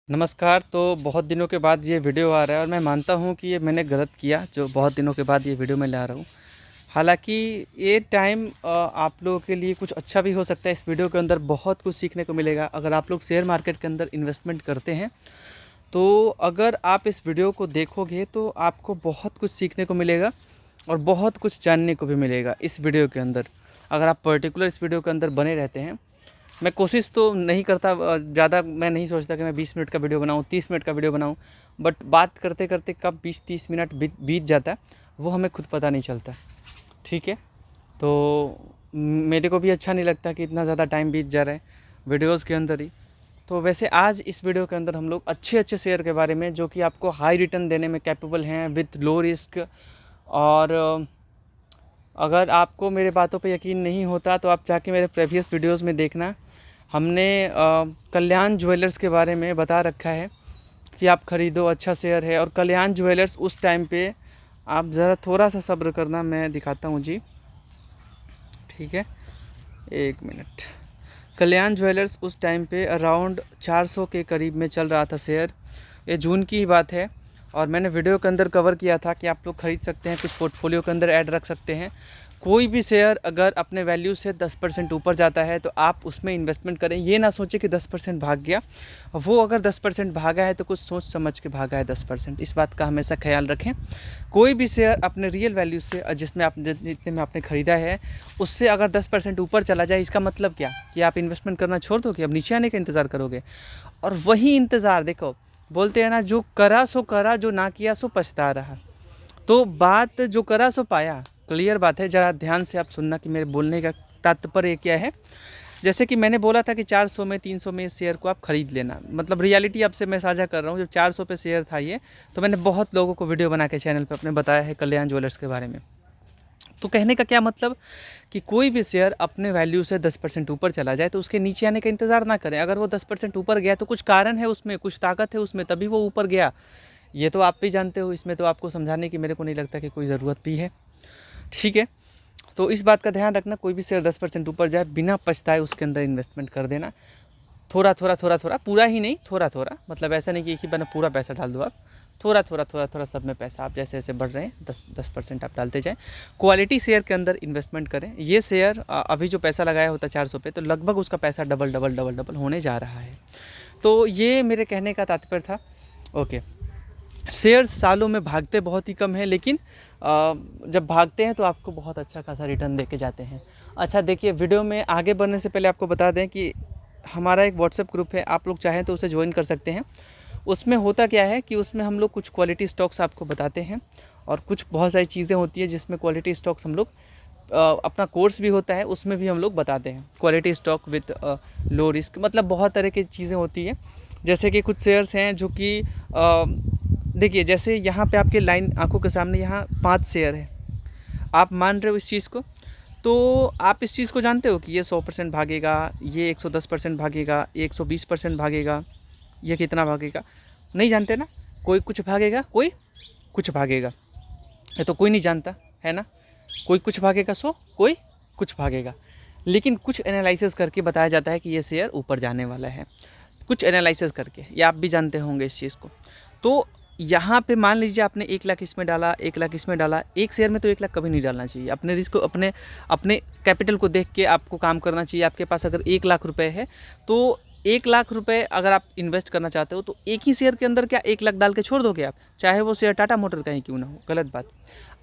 नमस्कार। तो बहुत दिनों के बाद ये वीडियो आ रहा है और मैं मानता हूँ कि ये मैंने गलत किया जो बहुत दिनों के बाद ये वीडियो मैं ला रहा हूँ। हालाँकि ये टाइम आप लोगों के लिए कुछ अच्छा भी हो सकता है। इस वीडियो के अंदर बहुत कुछ सीखने को मिलेगा। अगर आप लोग शेयर मार्केट के अंदर इन्वेस्टमेंट करते हैं तो अगर आप इस वीडियो को देखोगे तो आपको बहुत कुछ सीखने को मिलेगा और बहुत कुछ जानने को भी मिलेगा इस वीडियो के अंदर। अगर आप पर्टिकुलर इस वीडियो के अंदर बने रहते हैं। मैं कोशिश तो नहीं करता, ज़्यादा मैं नहीं सोचता कि मैं 20 मिनट का वीडियो बनाऊँ, 30 मिनट का वीडियो बनाऊँ। बट बात करते करते कब 20-30 मिनट बीत जाता है वो हमें खुद पता नहीं चलता। ठीक है, तो मेरे को भी अच्छा नहीं लगता कि इतना ज़्यादा टाइम बीत जा रहा है वीडियोज़ के अंदर ही। तो वैसे आज इस वीडियो के अंदर हम लोग अच्छे अच्छे शेयर के बारे में जो कि आपको हाई रिटर्न देने में कैपेबल हैं विथ लो रिस्क। और अगर आपको मेरे बातों पे यकीन नहीं होता तो आप जाके मेरे प्रीवियस वीडियोज़ में देखना। हमने कल्याण ज्वेलर्स के बारे में बता रखा है कि आप ख़रीदो, अच्छा शेयर है। और कल्याण ज्वेलर्स उस टाइम पे, आप ज़रा थोड़ा सा सब्र करना, मैं दिखाता हूँ जी। ठीक है, 1 मिनट। कल्याण ज्वेलर्स उस टाइम पे अराउंड 400 के करीब में चल रहा था शेयर। ये जून की ही बात है और मैंने वीडियो के अंदर कवर किया था कि आप लोग ख़रीद सकते हैं, कुछ पोर्टफोलियो के अंदर ऐड रख सकते हैं। कोई भी शेयर अगर अपने वैल्यू से 10% ऊपर जाता है तो आप उसमें इन्वेस्टमेंट करें। ये ना सोचें कि 10% भाग गया। वो अगर 10% भागा है तो कुछ सोच समझ के भागा है 10%। इस बात का हमेशा ख्याल रखें। कोई भी शेयर अपने रियल वैल्यू से, जिसमें आप जितने में आपने ख़रीदा है, उससे अगर 10% ऊपर चला जाए, इसका मतलब क्या कि आप इन्वेस्टमेंट करना छोड़ दोगे, अब नीचे आने का इंतज़ार करोगे। और वही इंतज़ार, देखो बोलते हैं ना, जो करा सो करा, जो ना किया सो पछता रहा। तो बात जो करा सो पाया, क्लियर बात है। ज़रा ध्यान से आप सुनना कि मेरे बोलने का तात्पर्य क्या है। जैसे कि मैंने बोला था कि 400 में 300 में शेयर को आप ख़रीद लेना, मतलब रियलिटी आपसे मैं साझा कर रहा हूँ। जब 400 पे शेयर था ये, तो मैंने बहुत लोगों को वीडियो बना के चैनल पे अपने बताया है कल्याण ज्वेलर्स के बारे में। तो कहने का क्या मतलब कि कोई भी शेयर अपने वैल्यू से 10% ऊपर चला जाए तो उसके नीचे आने का इंतज़ार ना करें। अगर वो 10% ऊपर गया तो कुछ कारण है उसमें, कुछ ताकत है उसमें, तभी वो ऊपर गया। ये तो आप भी जानते हो, इसमें तो आपको समझाने की मेरे को नहीं लगता कि कोई ज़रूरत भी है। ठीक है, तो इस बात का ध्यान रखना, कोई भी शेयर 10% ऊपर जाए बिना पछताए उसके अंदर इन्वेस्टमेंट कर देना। थोड़ा थोड़ा थोड़ा थोड़ा, पूरा ही नहीं, थोड़ा थोड़ा, मतलब ऐसा नहीं कि एक ही बार पूरा पैसा डाल दो आप। थोड़ा थोड़ा थोड़ा थोड़ा सब में पैसा आप जैसे जैसे बढ़ रहे हैं 10% आप डालते जाएं। क्वालिटी शेयर के अंदर इन्वेस्टमेंट करें। ये शेयर अभी जो पैसा लगाया होता है 400 पे, तो लगभग उसका पैसा डबल डबल डबल डबल होने जा रहा है। तो ये मेरे कहने का तात्पर्य था। ओके, शेयर सालों में भागते बहुत ही कम है, लेकिन जब भागते हैं तो आपको बहुत अच्छा खासा रिटर्न दे के जाते हैं। अच्छा देखिए, वीडियो में आगे बढ़ने से पहले आपको बता दें कि हमारा एक व्हाट्सएप ग्रुप है, आप लोग चाहें तो उसे ज्वाइन कर सकते हैं। उसमें होता क्या है कि उसमें हम लोग कुछ क्वालिटी स्टॉक्स आपको बताते हैं और कुछ बहुत सारी चीज़ें होती है जिसमें क्वालिटी स्टॉक्स हम लोग, अपना कोर्स भी होता है उसमें भी हम लोग बताते हैं quality stock with low risk. मतलब बहुत तरह की चीज़ें होती है। जैसे कि कुछ शेयर्स हैं जो कि देखिए, जैसे यहाँ पे आपके लाइन आंखों के सामने यहाँ 5 शेयर है, आप मान रहे हो इस चीज़ को, तो आप इस चीज़ को जानते हो कि ये 100% भागेगा, ये 110% भागेगा, ये 120% भागेगा, ये कितना भागेगा, नहीं जानते ना। कोई कुछ भागेगा, कोई कुछ भागेगा, ये तो कोई नहीं जानता है ना। कोई कुछ भागेगा सो कोई कुछ भागेगा, लेकिन कुछ एनालिसिस करके बताया जाता है कि ये शेयर ऊपर जाने वाला है, कुछ एनालिसिस करके। ये आप भी जानते होंगे इस चीज़ को। तो यहाँ पे मान लीजिए आपने 1 लाख इसमें डाला, 1 लाख इसमें डाला। एक शेयर में तो 1 लाख कभी नहीं डालना चाहिए। अपने रिस्क को, अपने अपने कैपिटल को देख के आपको काम करना चाहिए। आपके पास अगर 1 लाख रुपए है तो 1 लाख रुपए अगर आप इन्वेस्ट करना चाहते हो तो एक ही शेयर के अंदर क्या 1 लाख डाल के छोड़ दोगे आप, चाहे वो शेयर टाटा मोटर का ही क्यों ना हो, गलत बात।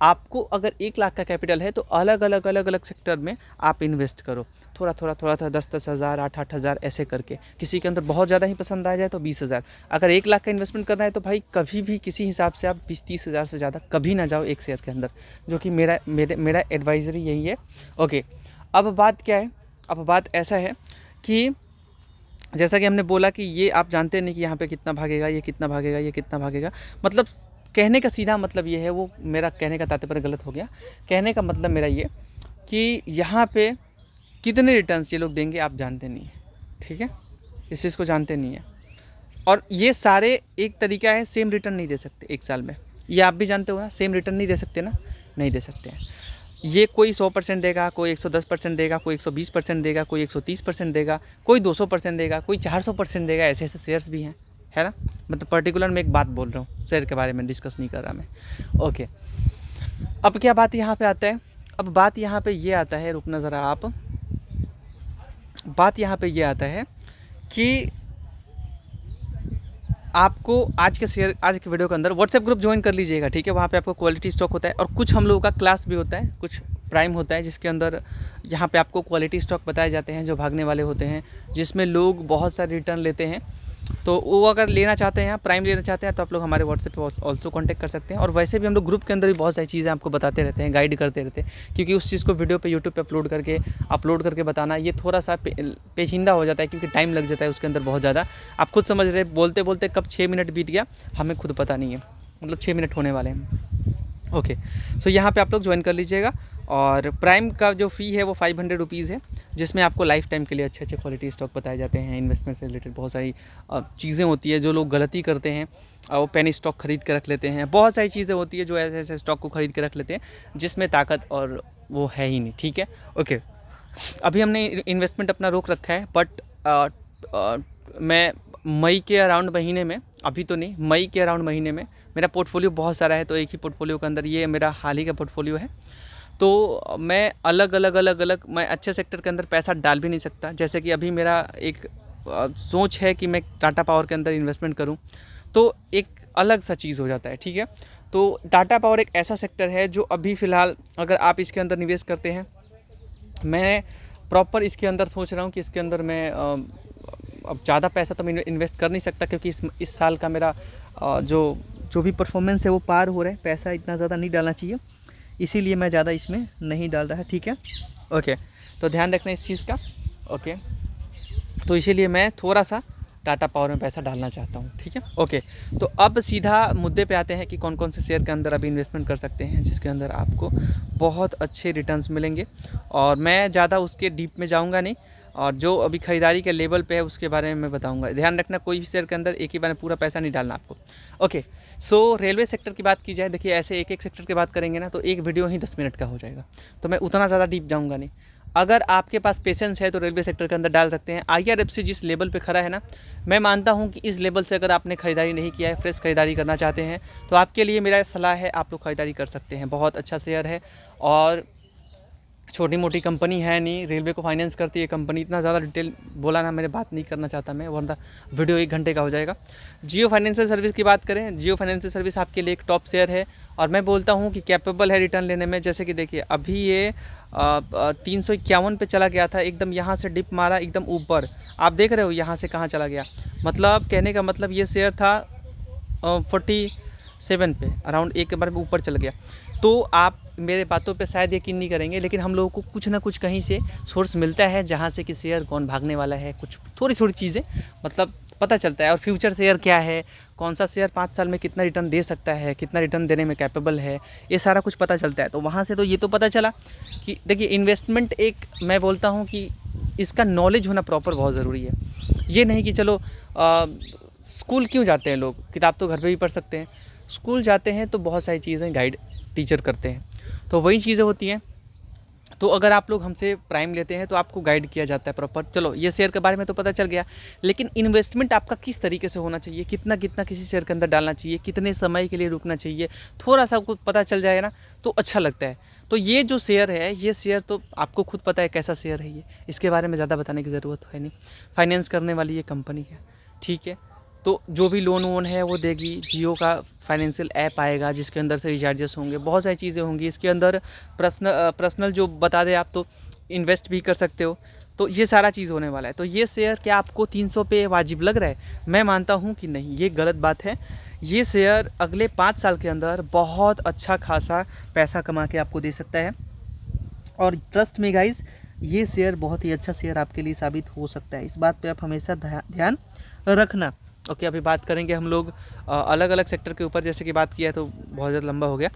आपको अगर 1 लाख का कैपिटल है तो अलग अलग अलग अलग सेक्टर में आप इन्वेस्ट करो, थोड़ा थोड़ा थोड़ा थोड़ा, 10-10 हज़ार, 8-8 हज़ार ऐसे करके। किसी के अंदर बहुत ज़्यादा ही पसंद आ जाए तो 20 हज़ार। अगर 1 लाख का इन्वेस्टमेंट करना है तो भाई कभी भी किसी हिसाब से आप 20-30 हज़ार से ज़्यादा कभी ना जाओ एक शेयर के अंदर, जो कि मेरा एडवाइजरी यही है। ओके, अब बात क्या है, अब बात ऐसा है कि जैसा कि हमने बोला कि ये आप जानते नहीं कि यहाँ पे कितना भागेगा, ये कितना भागेगा, ये कितना भागेगा। मतलब कहने का सीधा मतलब ये है, वो मेरा कहने का तात्पर्य गलत हो गया। कहने का मतलब मेरा ये कि यहाँ पे कितने रिटर्न्स ये लोग देंगे आप जानते नहीं हैं। ठीक है, इस चीज़ को जानते नहीं हैं। और ये सारे एक तरीका है, सेम रिटर्न नहीं दे सकते एक साल में। ये आप भी जानते हो ना, सेम रिटर्न नहीं दे सकते ना, नहीं दे सकते हैं। ये कोई 100% देगा, कोई 110% देगा, कोई 120% देगा, कोई 130% देगा, कोई 200% देगा, कोई 400% देगा। ऐसे ऐसे शेयर्स भी हैं। है ना। मतलब पर्टिकुलर मैं एक बात बोल रहा हूँ, शेयर के बारे में डिस्कस नहीं कर रहा मैं। ओके, अब क्या बात यहाँ पे आता है, अब बात यहाँ पे ये आता है, रुकना ज़रा आप, बात यहाँ पे ये आता है कि आपको आज के वीडियो के अंदर व्हाट्सएप ग्रुप ज्वाइन कर लीजिएगा, ठीक है। वहाँ पे आपको क्वालिटी स्टॉक होता है और कुछ हम लोगों का क्लास भी होता है, कुछ प्राइम होता है, जिसके अंदर यहाँ पे आपको क्वालिटी स्टॉक बताए जाते हैं जो भागने वाले होते हैं, जिसमें लोग बहुत सारे रिटर्न लेते हैं। तो वो अगर लेना चाहते हैं, प्राइम लेना चाहते हैं, तो आप लोग हमारे व्हाट्सएप पे ऑल्सो कॉन्टैक्ट कर सकते हैं। और वैसे भी हम लोग ग्रुप के अंदर भी बहुत सारी चीज़ें आपको बताते रहते हैं, गाइड करते रहते हैं, क्योंकि उस चीज़ को वीडियो पे यूट्यूब पे अपलोड करके बताना ये थोड़ा सा पेचीदा हो जाता है, क्योंकि टाइम लग जाता है उसके अंदर बहुत ज़्यादा। आप खुद समझ रहे, बोलते बोलते कब 6 मिनट बीत गया हमें खुद पता नहीं है, मतलब 6 मिनट होने वाले हैं। ओके, सो यहाँ पे आप लोग ज्वाइन कर लीजिएगा। और प्राइम का जो फ़ी है वो 500 रुपीज़ है, जिसमें आपको लाइफ टाइम के लिए अच्छे अच्छे क्वालिटी स्टॉक बताए जाते हैं। इन्वेस्टमेंट से रिलेटेड बहुत सारी चीज़ें होती है, जो लोग गलती करते हैं वो पेनी स्टॉक खरीद के रख लेते हैं। बहुत सारी चीज़ें होती है जो ऐसे ऐसे स्टॉक को खरीद के रख लेते हैं जिसमें ताकत और वो है ही नहीं, ठीक है। ओके, अभी हमने इन्वेस्टमेंट अपना रोक रखा है, बट मैं मई के अराउंड महीने में, अभी तो नहीं, मई के अराउंड महीने में, मेरा पोर्टफोलियो बहुत सारा है, तो एक ही पोर्टफोलियो के अंदर ये मेरा हाल ही का पोर्टफोलियो है। तो मैं अलग अलग मैं अच्छे सेक्टर के अंदर पैसा डाल भी नहीं सकता। जैसे कि अभी मेरा एक सोच है कि मैं टाटा पावर के अंदर इन्वेस्टमेंट करूं, तो एक अलग सा चीज़ हो जाता है, ठीक है। तो टाटा पावर एक ऐसा सेक्टर है जो अभी फ़िलहाल अगर आप इसके अंदर निवेश करते हैं, मैं प्रॉपर इसके अंदर सोच रहा हूँ कि इसके अंदर मैं अब ज़्यादा पैसा तो मैं इन्वेस्ट कर नहीं सकता, क्योंकि इस साल का मेरा जो भी परफॉर्मेंस है वो पार हो रहा है, पैसा इतना ज़्यादा नहीं डालना चाहिए, इसीलिए मैं ज़्यादा इसमें नहीं डाल रहा, ठीक है। ओके, तो ध्यान रखना इस चीज़ का। ओके, तो इसीलिए मैं थोड़ा सा टाटा पावर में पैसा डालना चाहता हूँ, ठीक है। ओके, तो अब सीधा मुद्दे पे आते हैं कि कौन कौन से शेयर के अंदर अभी इन्वेस्टमेंट कर सकते हैं जिसके अंदर आपको बहुत अच्छे रिटर्न्स मिलेंगे। और मैं ज़्यादा उसके डीप में जाऊँगा नहीं, और जो अभी ख़रीदारी के लेवल पे है उसके बारे में मैं बताऊंगा। ध्यान रखना, कोई भी शेयर के अंदर एक ही बार में पूरा पैसा नहीं डालना आपको। ओके, सो रेलवे सेक्टर की बात की जाए, देखिए ऐसे एक एक सेक्टर की बात करेंगे ना तो एक वीडियो ही 10 मिनट का हो जाएगा, तो मैं उतना ज़्यादा डीप जाऊँगा नहीं। अगर आपके पास पेशेंस है तो रेलवे सेक्टर के अंदर डाल सकते हैं। IRFC जिस लेवल पे खड़ा है ना, मैं मानता हूँ कि इस लेवल से अगर आपने खरीदारी नहीं किया है, फ्रेश खरीदारी करना चाहते हैं, तो आपके लिए मेरा सलाह है आप लोग खरीदारी कर सकते हैं। बहुत अच्छा शेयर है और छोटी मोटी कंपनी है नहीं, रेलवे को फाइनेंस करती है कंपनी। इतना ज़्यादा डिटेल बोला ना, मेरे बात नहीं करना चाहता मैं, वरना वीडियो 1 घंटे का हो जाएगा। जियो फाइनेंशियल सर्विस की बात करें, जियो फाइनेंशियल सर्विस आपके लिए एक टॉप शेयर है और मैं बोलता हूँ कि कैपेबल है रिटर्न लेने में। जैसे कि देखिए अभी ये 351 पे चला गया था, एकदम यहाँ से डिप मारा एकदम ऊपर, आप देख रहे हो यहाँ से कहाँ चला गया। मतलब कहने का मतलब ये शेयर था 47 पे अराउंड, एक बार में ऊपर चल गया। तो आप मेरे बातों पे शायद यकीन नहीं करेंगे, लेकिन हम लोगों को कुछ ना कुछ कहीं से सोर्स मिलता है जहाँ से कि शेयर कौन भागने वाला है, कुछ थोड़ी थोड़ी चीज़ें मतलब पता चलता है। और फ्यूचर शेयर क्या है, कौन सा शेयर 5 साल में कितना रिटर्न दे सकता है, कितना रिटर्न देने में कैपेबल है, ये सारा कुछ पता चलता है। तो वहाँ से तो ये तो पता चला कि देखिए इन्वेस्टमेंट एक, मैं बोलता हूँ कि इसका नॉलेज होना प्रॉपर बहुत ज़रूरी है। ये नहीं कि चलो स्कूल क्यों जाते हैं लोग, किताब तो घर पर भी पढ़ सकते हैं। स्कूल जाते हैं तो बहुत सारी चीज़ें गाइड टीचर करते हैं, तो वही चीज़ें होती हैं। तो अगर आप लोग हमसे प्राइम लेते हैं तो आपको गाइड किया जाता है प्रॉपर। चलो ये शेयर के बारे में तो पता चल गया, लेकिन इन्वेस्टमेंट आपका किस तरीके से होना चाहिए, कितना कितना किसी शेयर के अंदर डालना चाहिए, कितने समय के लिए रुकना चाहिए, थोड़ा सा आपको पता चल जाए ना तो अच्छा लगता है। तो ये जो शेयर है, ये शेयर तो आपको खुद पता है कैसा शेयर है ये, इसके बारे में ज़्यादा बताने की ज़रूरत है नहीं। फाइनेंस करने वाली ये कंपनी है, ठीक है। तो जो भी लोन वोन है वो देगी। जियो का फाइनेंशियल ऐप आएगा जिसके अंदर से रिचार्जेस होंगे, बहुत सारी चीज़ें होंगी इसके अंदर। पर्सनल जो बता दें, आप तो इन्वेस्ट भी कर सकते हो। तो ये सारा चीज़ होने वाला है। तो ये शेयर क्या आपको 300 पे वाजिब लग रहा है? मैं मानता हूँ कि नहीं, ये गलत बात है। ये शेयर अगले 5 साल के अंदर बहुत अच्छा खासा पैसा कमा के आपको दे सकता है। और ट्रस्ट में गाइस, ये शेयर बहुत ही अच्छा शेयर आपके लिए साबित हो सकता है। इस बात पे आप हमेशा ध्यान रखना। ओके, अभी बात करेंगे हम लोग अलग अलग सेक्टर के ऊपर। जैसे कि बात किया तो बहुत ज़्यादा लंबा हो गया।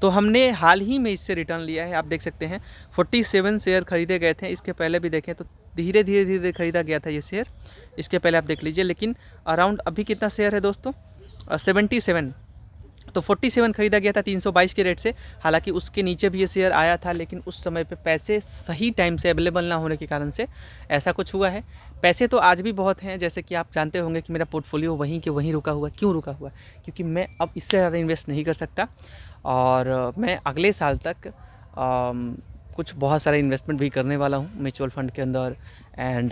तो हमने हाल ही में इससे रिटर्न लिया है, आप देख सकते हैं 47 शेयर खरीदे गए थे। इसके पहले भी देखें तो धीरे धीरे खरीदा गया था ये शेयर, इसके पहले आप देख लीजिए। लेकिन अराउंड अभी कितना शेयर है दोस्तों, 77। तो 47 खरीदा गया था 322 के रेट से। हालांकि उसके नीचे भी ये शेयर आया था, लेकिन उस समय पे पैसे सही टाइम से अवेलेबल ना होने के कारण से ऐसा कुछ हुआ है। पैसे तो आज भी बहुत हैं, जैसे कि आप जानते होंगे कि मेरा पोर्टफोलियो वहीं के वहीं रुका हुआ। क्यों रुका हुआ? क्योंकि मैं अब इससे ज़्यादा इन्वेस्ट नहीं कर सकता, और मैं अगले साल तक कुछ बहुत सारे इन्वेस्टमेंट भी करने वाला हूँ म्यूचुअल फंड के अंदर, एंड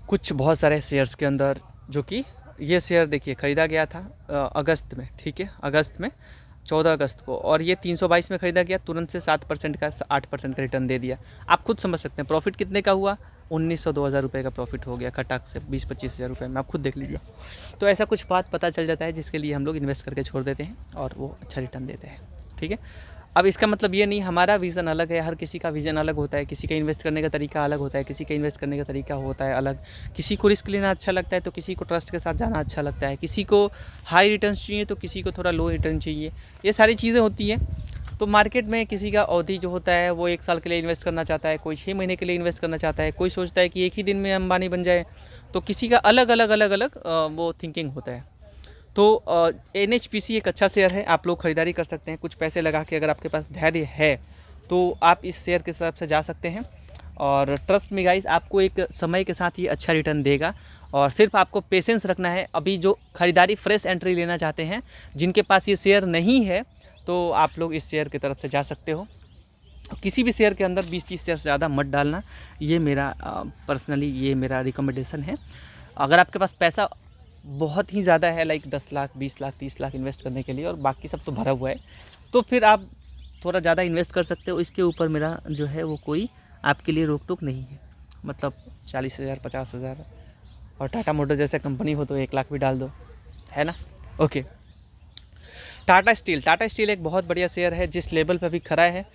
कुछ बहुत सारे शेयर्स के अंदर। जो कि ये शेयर देखिए ख़रीदा गया था अगस्त में, ठीक है, अगस्त में 14 अगस्त को, और ये 322 में ख़रीदा गया, तुरंत से 7% का 8% का रिटर्न दे दिया। आप खुद समझ सकते हैं प्रॉफिट कितने का हुआ। 1900-2000 रुपये का प्रॉफिट हो गया खटाक से 20-25 हज़ार रुपये में, आप खुद देख लीजिए। तो ऐसा कुछ बात पता चल जाता है जिसके लिए हम लोग इन्वेस्ट करके छोड़ देते हैं और वो अच्छा रिटर्न देते हैं, ठीक है। अब इसका मतलब ये नहीं, हमारा विज़न अलग है, हर किसी का विज़न अलग होता है, किसी का इन्वेस्ट करने का तरीका अलग होता है, किसी का इन्वेस्ट करने का तरीका होता है अलग। किसी को रिस्क लेना अच्छा लगता है तो किसी को ट्रस्ट के साथ जाना अच्छा लगता है, किसी को हाई रिटर्न्स चाहिए तो किसी को थोड़ा लो रिटर्न चाहिए। ये सारी चीज़ें होती हैं। तो मार्केट में किसी का अवधि जो होता है वो 1 साल के लिए इन्वेस्ट करना चाहता है, कोई 6 महीने के लिए इन्वेस्ट करना चाहता है, कोई सोचता है कि एक ही दिन में अंबानी बन जाए। तो किसी का अलग अलग वो थिंकिंग होता है। तो NHPC एक अच्छा शेयर है, आप लोग ख़रीदारी कर सकते हैं कुछ पैसे लगा के। अगर आपके पास धैर्य है तो आप इस शेयर की तरफ से जा सकते हैं, और ट्रस्ट में गाइस आपको एक समय के साथ ये अच्छा रिटर्न देगा, और सिर्फ आपको पेशेंस रखना है। अभी जो ख़रीदारी फ्रेश एंट्री लेना चाहते हैं, जिनके पास ये शेयर नहीं है, तो आप लोग इस शेयर की तरफ से जा सकते हो। किसी भी शेयर के अंदर 20-30 शेयर से ज़्यादा मत डालना, ये मेरा पर्सनली ये मेरा रिकमेंडेशन है। अगर आपके पास पैसा बहुत ही ज़्यादा है, लाइक 10 लाख 20 लाख 30 लाख इन्वेस्ट करने के लिए, और बाकी सब तो भरा हुआ है, तो फिर आप थोड़ा ज़्यादा इन्वेस्ट कर सकते हो। इसके ऊपर मेरा जो है वो कोई आपके लिए रोक टोक नहीं है। मतलब 40,000 50,000, और टाटा मोटर जैसे कंपनी हो तो 1 लाख भी डाल दो, है ना। ओके, टाटा स्टील एक बहुत बढ़िया शेयर है, जिस लेवल पर अभी खड़ा है।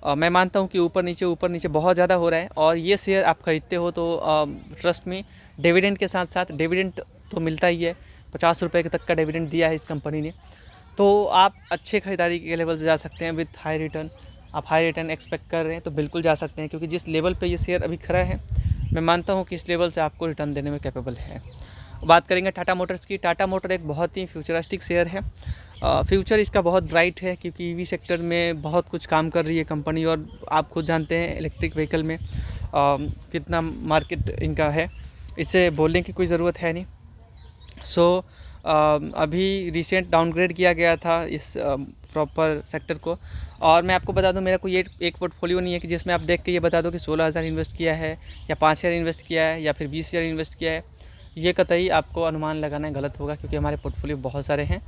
मैं मानता हूँ कि ऊपर नीचे बहुत ज़्यादा हो रहा है, और ये शेयर आप खरीदते हो तो ट्रस्ट में डिविडेंड के साथ साथ डिविडेंड तो मिलता ही है। 50 रुपये तक का डिविडेंड दिया है इस कंपनी ने, तो आप अच्छे खरीदारी के लेवल से जा सकते हैं विथ हाई रिटर्न। आप हाई रिटर्न एक्सपेक्ट कर रहे हैं तो बिल्कुल जा सकते हैं, क्योंकि जिस लेवल पे ये शेयर अभी खड़ा है, मैं मानता हूँ कि इस लेवल से आपको रिटर्न देने में कैपेबल है। बात करेंगे टाटा मोटर्स की। टाटा मोटर एक बहुत ही फ्यूचरिस्टिक शेयर है। फ्यूचर इसका बहुत ब्राइट है, क्योंकि EV सेक्टर में बहुत कुछ काम कर रही है कंपनी, और आप खुद जानते हैं इलेक्ट्रिक व्हीकल में कितना मार्केट इनका है, इससे बोलने की कोई ज़रूरत है नहीं। सो अभी रिसेंट डाउनग्रेड किया गया था इस प्रॉपर सेक्टर को, और मैं आपको बता दूं, मेरा कोई एक पोर्टफोलियो नहीं है कि जिसमें आप देख के ये बता दो कि 16,000 इन्वेस्ट किया है, या 5,000 इन्वेस्ट किया है, या फिर 20,000 इन्वेस्ट किया है। ये कतई आपको अनुमान लगाना गलत होगा, क्योंकि हमारे पोर्टफोलियो बहुत सारे हैं।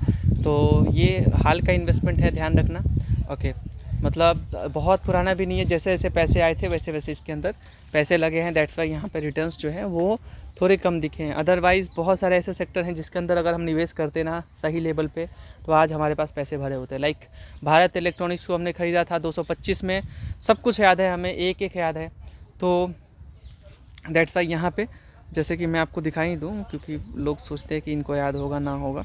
तो ये हाल का इन्वेस्टमेंट है, ध्यान रखना। ओके, मतलब बहुत पुराना भी नहीं है, जैसे जैसे पैसे आए थे वैसे वैसे इसके अंदर पैसे लगे हैं। दैट्स वाई यहाँ पे रिटर्न्स जो है वो थोड़े कम दिखे हैं। अदरवाइज़ बहुत सारे ऐसे सेक्टर हैं जिसके अंदर अगर हम निवेश करते ना सही लेवल पे, तो आज हमारे पास पैसे भरे होते। लाइक भारत इलेक्ट्रॉनिक्स को हमने ख़रीदा था 225 में, सब कुछ याद है हमें, एक एक याद है। तो दैट्स वाई यहाँ पे जैसे कि मैं आपको दिखाई दूँ, क्योंकि लोग सोचते हैं कि इनको याद होगा ना होगा।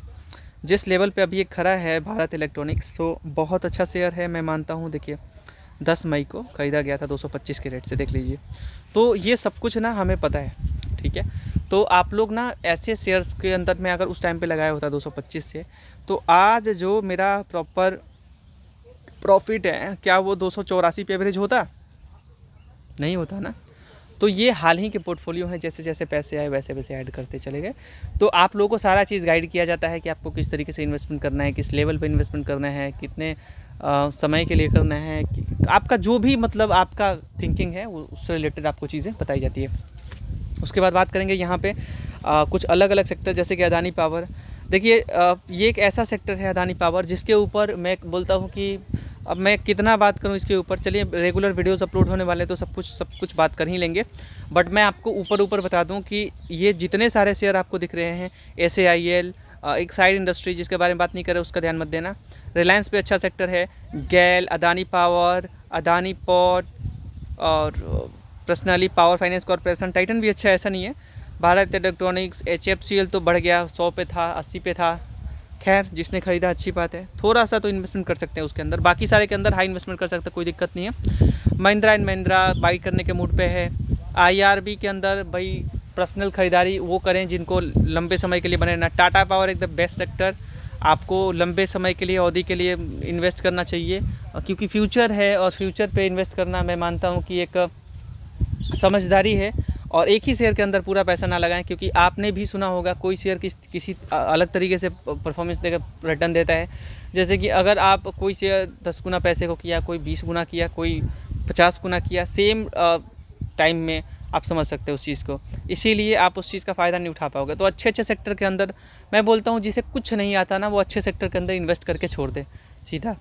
जिस लेवल पे अभी ये खड़ा है भारत इलेक्ट्रॉनिक्स, तो बहुत अच्छा शेयर है, मैं मानता हूँ। देखिए 10 मई को ख़रीदा गया था 225 के रेट से, देख लीजिए। तो ये सब कुछ ना हमें पता है, ठीक है। तो आप लोग ना ऐसे शेयर्स के अंदर में अगर उस टाइम पे लगाया होता 225 से, तो आज जो मेरा प्रॉपर प्रॉफिट है, क्या वो 284 पे एवरेज होता? नहीं होता ना। तो ये हाल ही के पोर्टफोलियो हैं, जैसे जैसे पैसे आए वैसे वैसे ऐड करते चले गए। तो आप लोगों को सारा चीज़ गाइड किया जाता है कि आपको किस तरीके से इन्वेस्टमेंट करना है, किस लेवल पे इन्वेस्टमेंट करना है, कितने समय के लिए करना है, आपका जो भी मतलब आपका थिंकिंग है वो उससे रिलेटेड आपको चीज़ें बताई जाती है। उसके बाद बात करेंगे यहाँ पे कुछ अलग अलग सेक्टर, जैसे कि अदानी पावर। देखिए ये एक ऐसा सेक्टर है अदानी पावर, जिसके ऊपर मैं बोलता हूँ कि अब मैं कितना बात करूँ इसके ऊपर। चलिए, रेगुलर वीडियोस अपलोड होने वाले तो सब कुछ बात कर ही लेंगे, बट मैं आपको ऊपर बता दूं कि ये जितने सारे शेयर आपको दिख रहे हैं, SAIL, एक साइड इंडस्ट्री जिसके बारे में बात नहीं कर रहे उसका ध्यान मत देना। रिलायंस पे अच्छा सेक्टर है, गैल, अदानी पावर, अदानी पोर्ट, और personally power finance corporation, Titan भी अच्छा है, ऐसा नहीं है। भारत इलेक्ट्रॉनिक्स, HFCL तो बढ़ गया, 100 पे था, 80 पे था। खैर, जिसने ख़रीदा अच्छी बात है, थोड़ा सा तो इन्वेस्टमेंट कर सकते हैं उसके अंदर, बाकी सारे के अंदर हाई इन्वेस्टमेंट कर सकते हैं, कोई दिक्कत नहीं है। महिंद्रा एंड महिंद्रा बाई करने के मूड पे है। IRB के अंदर भाई पर्सनल ख़रीदारी वो करें जिनको लंबे समय के लिए बने रहना। टाटा पावर एक द बेस्ट सेक्टर, आपको लंबे समय के लिए, अवधि के लिए इन्वेस्ट करना चाहिए, क्योंकि फ्यूचर है और फ्यूचर पे इन्वेस्ट करना मैं मानता हूँ कि एक समझदारी है। और एक ही शेयर के अंदर पूरा पैसा ना लगाएं, क्योंकि आपने भी सुना होगा कोई शेयर किसी अलग तरीके से परफॉर्मेंस देकर रिटर्न देता है। जैसे कि अगर आप कोई शेयर 10 गुना पैसे को किया, कोई 20 गुना किया, कोई 50 गुना किया सेम टाइम में, आप समझ सकते हो उस चीज़ को। इसीलिए आप उस चीज़ का फ़ायदा नहीं उठा पाओगे। तो अच्छे सेक्टर के अंदर मैं बोलता हूँ, जिसे कुछ नहीं आता ना, वो अच्छे सेक्टर के अंदर इन्वेस्ट करके छोड़ दे सीधा,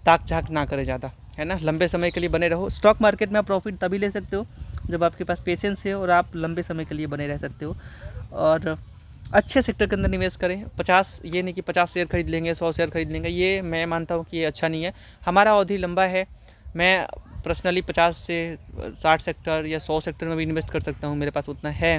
ताक झाक ना करे ज़्यादा, है ना। लंबे समय के लिए बने रहो। स्टॉक मार्केट में आप प्रॉफिट तभी ले सकते हो जब आपके पास पेशेंस है और आप लंबे समय के लिए बने रह सकते हो। और अच्छे सेक्टर के अंदर निवेश करें। 50 ये नहीं कि 50 शेयर खरीद लेंगे, 100 शेयर खरीद लेंगे, ये मैं मानता हूँ कि ये अच्छा नहीं है। हमारा अवधि लंबा है। मैं पर्सनली 50 से 60 सेक्टर या 100 सेक्टर में भी इन्वेस्ट कर सकता हूँ, मेरे पास उतना है।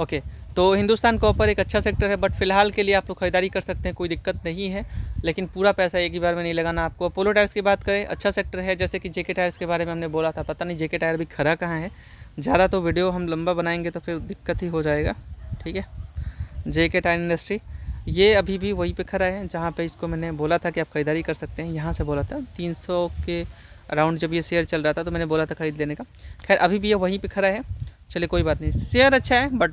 ओके, तो हिंदुस्तान कॉपर एक अच्छा सेक्टर है, बट फिलहाल के लिए आप लोग खरीदारी कर सकते हैं, कोई दिक्कत नहीं है। लेकिन पूरा पैसा एक ही बार में नहीं लगाना आपको। अपोलो टायर्स की बात करें, अच्छा सेक्टर है। जैसे कि जेके टायर्स के बारे में हमने बोला था, पता नहीं जेके टायर भी खरा कहाँ है। ज़्यादा तो वीडियो हम लंबा बनाएंगे तो फिर दिक्कत ही हो जाएगा, ठीक है। जेके टायर इंडस्ट्री ये अभी भी वहीं पे खड़ा है जहाँ पे इसको मैंने बोला था कि आप खरीदारी कर सकते हैं। यहाँ से बोला था 300 के अराउंड जब ये शेयर चल रहा था, तो मैंने बोला था खरीद लेने का। खैर अभी भी ये वहीं पे खड़ा है। चलिए कोई बात नहीं, शेयर अच्छा है, बट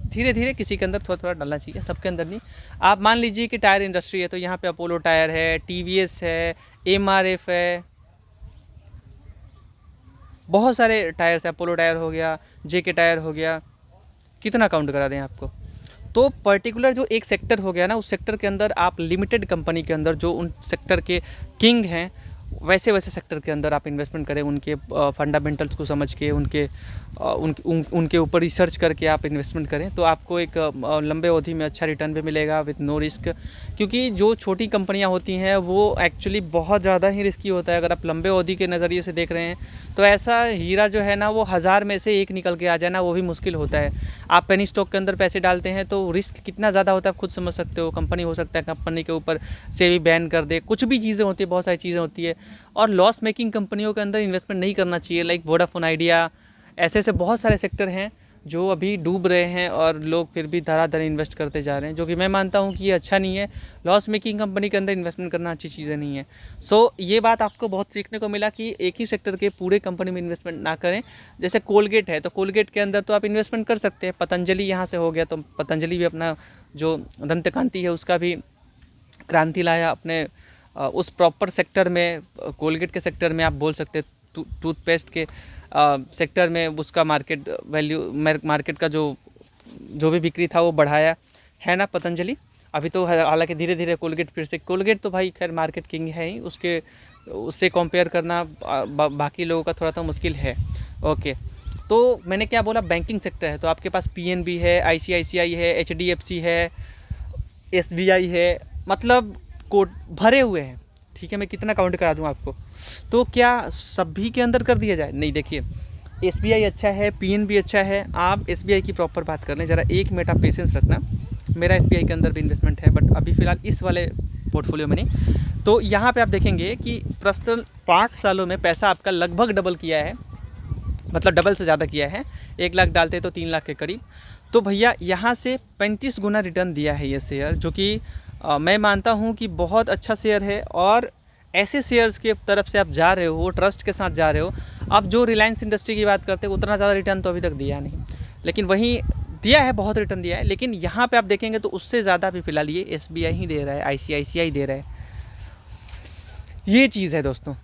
धीरे धीरे किसी के अंदर थोड़ा थोड़ा डालना चाहिए, सबके अंदर नहीं। आप मान लीजिए कि टायर इंडस्ट्री है, तो यहाँ पे अपोलो टायर है, टीवीएस है, एमआरएफ है, बहुत सारे टायर्स है। अपोलो टायर हो गया, जेके टायर हो गया, कितना काउंट करा दें आपको। तो पर्टिकुलर जो एक सेक्टर हो गया ना, उस सेक्टर के अंदर आप लिमिटेड कंपनी के अंदर जो उन सेक्टर के किंग हैं, वैसे वैसे सेक्टर के अंदर आप इन्वेस्टमेंट करें। उनके फंडामेंटल्स को समझ के, उनके ऊपर रिसर्च करके आप इन्वेस्टमेंट करें, तो आपको एक लंबे अवधि में अच्छा रिटर्न भी मिलेगा विद नो रिस्क। क्योंकि जो छोटी कंपनियां होती हैं वो एक्चुअली बहुत ज़्यादा ही रिस्की होता है। अगर आप लंबे अवधि के नज़रिए से देख रहे हैं, तो ऐसा हीरा जो है ना, वो 1000 में से एक निकल के आ जाए ना, वो भी मुश्किल होता है। आप पेनी स्टॉक के अंदर पैसे डालते हैं तो रिस्क कितना ज़्यादा होता है आप खुद समझ सकते हो। कंपनी हो सकता है कंपनी के ऊपर से भी बैन कर दे, कुछ भी चीज़ें होती है, बहुत सारी चीज़ें होती है। और लॉस मेकिंग कंपनियों के अंदर इन्वेस्टमेंट नहीं करना चाहिए। लाइक वोडाफोन आइडिया, ऐसे बहुत सारे सेक्टर हैं जो अभी डूब रहे हैं और लोग फिर भी धड़ाधड़ इन्वेस्ट करते जा रहे हैं, जो कि मैं मानता हूं कि ये अच्छा नहीं है। लॉस मेकिंग कंपनी के अंदर इन्वेस्टमेंट करना अच्छी चीज़ें नहीं है। ये बात आपको बहुत सीखने को मिला कि एक ही सेक्टर के पूरे कंपनी में इन्वेस्टमेंट ना करें। जैसे कोलगेट है, तो कोलगेट के अंदर तो आप इन्वेस्टमेंट कर सकते हैं। पतंजलि यहाँ से हो गया, तो पतंजलि भी अपना जो दंत कांति है उसका भी क्रांति लाया अपने उस प्रॉपर सेक्टर में। कोलगेट के सेक्टर में आप बोल सकते हैं, टूथपेस्ट के सेक्टर में उसका मार्केट वैल्यू, मार्केट का जो भी बिक्री था वो बढ़ाया है ना पतंजलि। अभी तो हालांकि धीरे धीरे कोलगेट फिर से, कोलगेट तो भाई खैर मार्केट किंग है ही, उससे कंपेयर करना बाकी लोगों का थोड़ा तो मुश्किल है। ओके, तो मैंने क्या बोला, बैंकिंग सेक्टर है, तो आपके पास पीएनबी है, आईसीआईसीआई है, एचडीएफसी है, एसबीआई है, मतलब कोड भरे हुए हैं। ठीक है, मैं कितना काउंट करा दूं आपको, तो क्या सभी के अंदर कर दिया जाए? नहीं, देखिए एसबीआई अच्छा है, पीएनबी अच्छा है। आप एसबीआई की प्रॉपर बात कर लें ज़रा, एक मिनट आप पेशेंस रखना। मेरा एसबीआई के अंदर भी इन्वेस्टमेंट है, बट अभी फ़िलहाल इस वाले पोर्टफोलियो में नहीं। तो यहाँ पे आप देखेंगे कि प्रस्तुत 5 सालों में पैसा आपका लगभग डबल किया है, मतलब डबल से ज़्यादा किया है। 1 लाख डालते तो 3 लाख के करीब। तो भैया यहाँ से 35 गुना रिटर्न दिया है ये शेयर, जो कि मैं मानता हूँ कि बहुत अच्छा शेयर है। और ऐसे शेयर्स के तरफ से आप जा रहे हो, वो ट्रस्ट के साथ जा रहे हो। अब जो रिलायंस इंडस्ट्री की बात करते हैं, उतना ज़्यादा रिटर्न तो अभी तक दिया नहीं, लेकिन वहीं दिया है, बहुत रिटर्न दिया है। लेकिन यहाँ पे आप देखेंगे तो उससे ज़्यादा भी फिलहाल ये एसबीआई ही दे रहा है, आईसीआईसीआई दे रहा है। ये चीज़ है दोस्तों।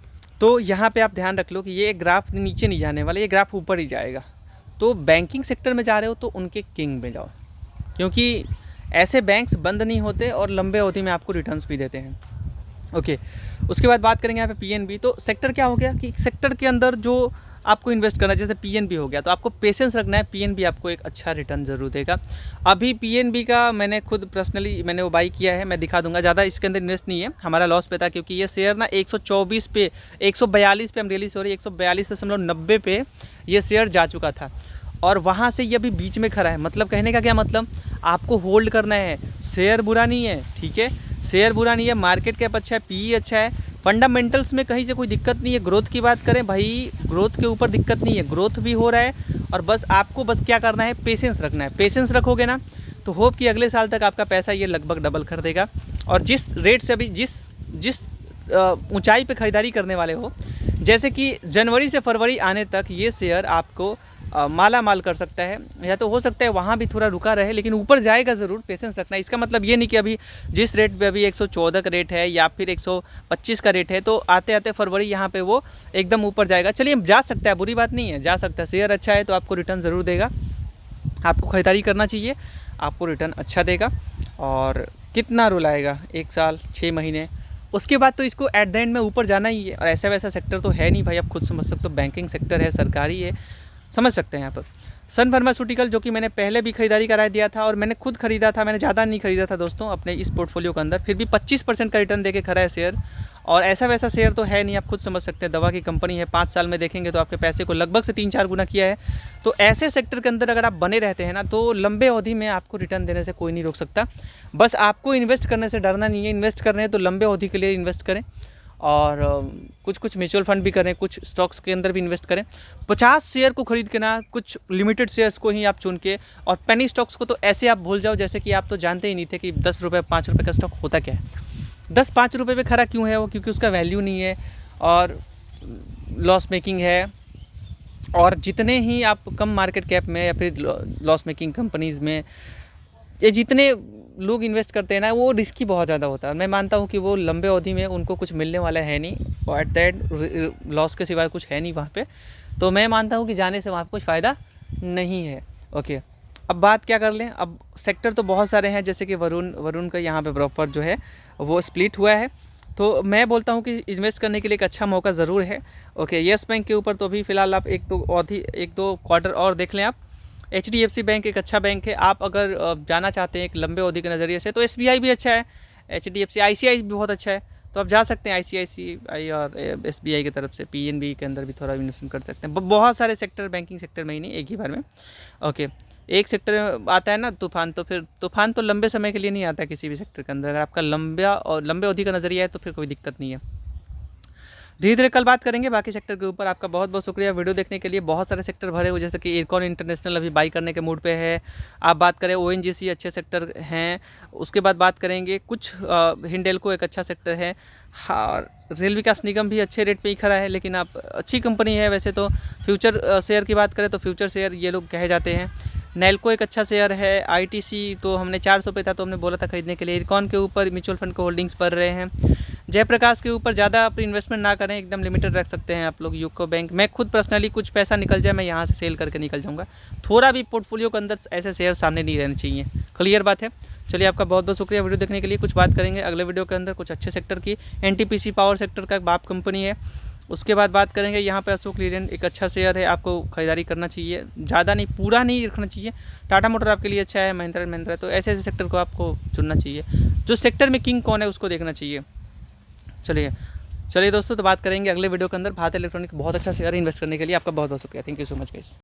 तो यहाँ पे आप ध्यान रख लो कि ये ग्राफ नीचे नहीं जाने वाला, ये ग्राफ ऊपर ही जाएगा। तो बैंकिंग सेक्टर में जा रहे हो तो उनके किंग में जाओ, क्योंकि ऐसे बैंक्स बंद नहीं होते और लंबे अवधि में आपको रिटर्न्स भी देते हैं। ओके, उसके बाद बात करेंगे यहाँ पे पीएनबी। तो सेक्टर क्या हो गया कि सेक्टर के अंदर जो आपको इन्वेस्ट करना है, जैसे पीएनबी हो गया, तो आपको पेशेंस रखना है। पीएनबी आपको एक अच्छा रिटर्न ज़रूर देगा। अभी पीएनबी का मैंने खुद पर्सनली मैंने वो बाई किया है, मैं दिखा दूंगा। ज़्यादा इसके अंदर इन्वेस्ट नहीं है, हमारा लॉस पे था, क्योंकि ये शेयर ना 124 पे 142 पे, हम रियली सॉरी 142.90 पे ये शेयर जा चुका था, और वहाँ से ये अभी बीच में खड़ा है। मतलब कहने का क्या मतलब, आपको होल्ड करना है। शेयर बुरा नहीं है, ठीक है, शेयर बुरा नहीं है, मार्केट कैप अच्छा है, पीई अच्छा है, फंडामेंटल्स में कहीं से कोई दिक्कत नहीं है। ग्रोथ की बात करें भाई, ग्रोथ के ऊपर दिक्कत नहीं है, ग्रोथ भी हो रहा है। और बस आपको क्या करना है, पेशेंस रखना है। पेशेंस रखोगे ना तो होप कि अगले साल तक आपका पैसा ये लगभग डबल कर देगा। और जिस रेट से अभी जिस ऊंचाई पे ख़रीदारी करने वाले हो, जैसे कि जनवरी से फरवरी आने तक ये शेयर आपको माला माल कर सकता है, या तो हो सकता है वहाँ भी थोड़ा रुका रहे, लेकिन ऊपर जाएगा ज़रूर, पेशेंस रखना। इसका मतलब ये नहीं कि अभी जिस रेट पे अभी 114 का रेट है या फिर 125 का रेट है तो आते आते फरवरी यहाँ पे वो एकदम ऊपर जाएगा। चलिए जा सकता है, बुरी बात नहीं है, जा सकता है। शेयर अच्छा है तो आपको रिटर्न ज़रूर देगा, आपको ख़रीदारी करना चाहिए, आपको रिटर्न अच्छा देगा। और कितना रुलाएगा, 1 साल 6 महीने, उसके बाद तो इसको एट द एंड में ऊपर जाना ही है। और ऐसा वैसा सेक्टर तो है नहीं भाई, आप खुद समझ सकते हो, बैंकिंग सेक्टर है, सरकारी है, समझ सकते हैं यहाँ पर। सन फार्मास्यूटिकल जो कि मैंने पहले भी खरीदारी करा दिया था और मैंने खुद खरीदा था, मैंने ज़्यादा नहीं खरीदा था दोस्तों अपने इस पोर्टफोलियो के अंदर, फिर भी 25% का रिटर्न देके खड़ा है शेयर। और ऐसा वैसा शेयर तो है नहीं, आप खुद समझ सकते हैं, दवा की कंपनी है, 5 साल में देखेंगे तो आपके पैसे को लगभग से 3-4 गुना किया है। तो ऐसे सेक्टर के अंदर अगर आप बने रहते हैं ना, तो लंबे अवधि में आपको रिटर्न देने से कोई नहीं रोक सकता। बस आपको इन्वेस्ट करने से डरना नहीं है, इन्वेस्ट कर रहे हैं तो लंबे अवधि के लिए इन्वेस्ट करें, और कुछ म्यूचुअल फंड भी करें, कुछ स्टॉक्स के अंदर भी इन्वेस्ट करें। 50 शेयर को खरीद के ना, कुछ लिमिटेड शेयर्स को ही आप चुन के, और पेनी स्टॉक्स को तो ऐसे आप भूल जाओ जैसे कि आप तो जानते ही नहीं थे कि 10 रुपये 5 रुपये का स्टॉक होता क्या है। 10-5 रुपये पे खड़ा क्यों है वो? क्योंकि उसका वैल्यू नहीं है और लॉस मेकिंग है। और जितने ही आप कम मार्केट कैप में या फिर लॉस मेकिंग कंपनीज़ में ये जितने लोग इन्वेस्ट करते हैं ना, वो रिस्की बहुत ज़्यादा होता है। मैं मानता हूँ कि वो लंबे अवधि में उनको कुछ मिलने वाला है नहीं, और एट द एंड लॉस के सिवाय कुछ है नहीं वहाँ पे। तो मैं मानता हूँ कि जाने से वहाँ पे कुछ फ़ायदा नहीं है। ओके, अब बात क्या कर लें, अब सेक्टर तो बहुत सारे हैं, जैसे कि वरुण का यहाँ पे प्रॉपर जो है वो स्प्लिट हुआ है। तो मैं बोलता हूँ कि इन्वेस्ट करने के लिए एक अच्छा मौका ज़रूर है। ओके, येस बैंक के ऊपर तो अभी फ़िलहाल आप एक दो क्वार्टर और देख लें आप। HDFC बैंक एक अच्छा बैंक है, आप अगर जाना चाहते हैं एक लंबे अवधि के नज़रिए से तो SBI भी अच्छा है, HDFC, ICICI भी बहुत अच्छा है, तो आप जा सकते हैं ICICI और SBI की तरफ से। PNB के अंदर भी थोड़ा इन्वेस्टमेंट कर सकते हैं। बहुत सारे सेक्टर, बैंकिंग सेक्टर में ही नहीं, एक ही बार में। ओके, एक सेक्टर आता है ना तूफान, तो फिर तूफान तो लंबे समय के लिए नहीं आता किसी भी सेक्टर के अंदर। अगर आपका लंबे अवधि का नज़रिया है तो फिर कोई दिक्कत नहीं है। धीरे धीरे कल बात करेंगे बाकी सेक्टर के ऊपर। आपका बहुत बहुत शुक्रिया वीडियो देखने के लिए। बहुत सारे सेक्टर भरे हुए, जैसे कि इरकॉन इंटरनेशनल अभी बाई करने के मूड पे है। आप बात करें ONGC अच्छे सेक्टर हैं। उसके बाद बात करेंगे कुछ हिंडेल्को एक अच्छा सेक्टर है। हाँ, रेल विकास निगम भी अच्छे रेट पे ही खड़ा है, लेकिन आप अच्छी कंपनी है वैसे तो। फ्यूचर शेयर की बात करें तो फ्यूचर शेयर ये लोग कहे जाते हैं। नैल्को एक अच्छा शेयर है। ITC तो हमने 400 पे था तो हमने बोला था खरीदने के लिए। इरकॉन के ऊपर म्यूचुअल फंड के होल्डिंग्स पड़ रहे हैं। जयप्रकाश के ऊपर ज़्यादा आप इन्वेस्टमेंट ना करें, एकदम लिमिटेड रख सकते हैं आप लोग। यूको बैंक, मैं खुद पर्सनली कुछ पैसा निकल जाए मैं यहाँ से सेल करके निकल जाऊँगा। थोड़ा भी पोर्टफोलियो के अंदर ऐसे शेयर सामने नहीं रहने चाहिए। क्लियर बात है। चलिए, आपका बहुत बहुत शुक्रिया वीडियो देखने के लिए। कुछ बात करेंगे अगले वीडियो के अंदर कुछ अच्छे सेक्टर की। NTPC पावर सेक्टर का बाप कंपनी है। उसके बाद बात करेंगे यहाँ पे अशोक लीलैंड एक अच्छा शेयर है, आपको खरीदारी करना चाहिए, ज़्यादा नहीं, पूरा नहीं रखना चाहिए। टाटा मोटर आपके लिए अच्छा है, महिंद्रा एंड महिंद्रा। तो ऐसे ऐसे सेक्टर को आपको चुनना चाहिए। जो सेक्टर में किंग कौन है उसको देखना चाहिए। चलिए दोस्तों, तो बात करेंगे अगले वीडियो के अंदर। भारत इलेक्ट्रॉनिक बहुत अच्छा शेयर इन्वेस्ट करने के लिए। आपका बहुत बहुत शुक्रिया। Thank you so much guys.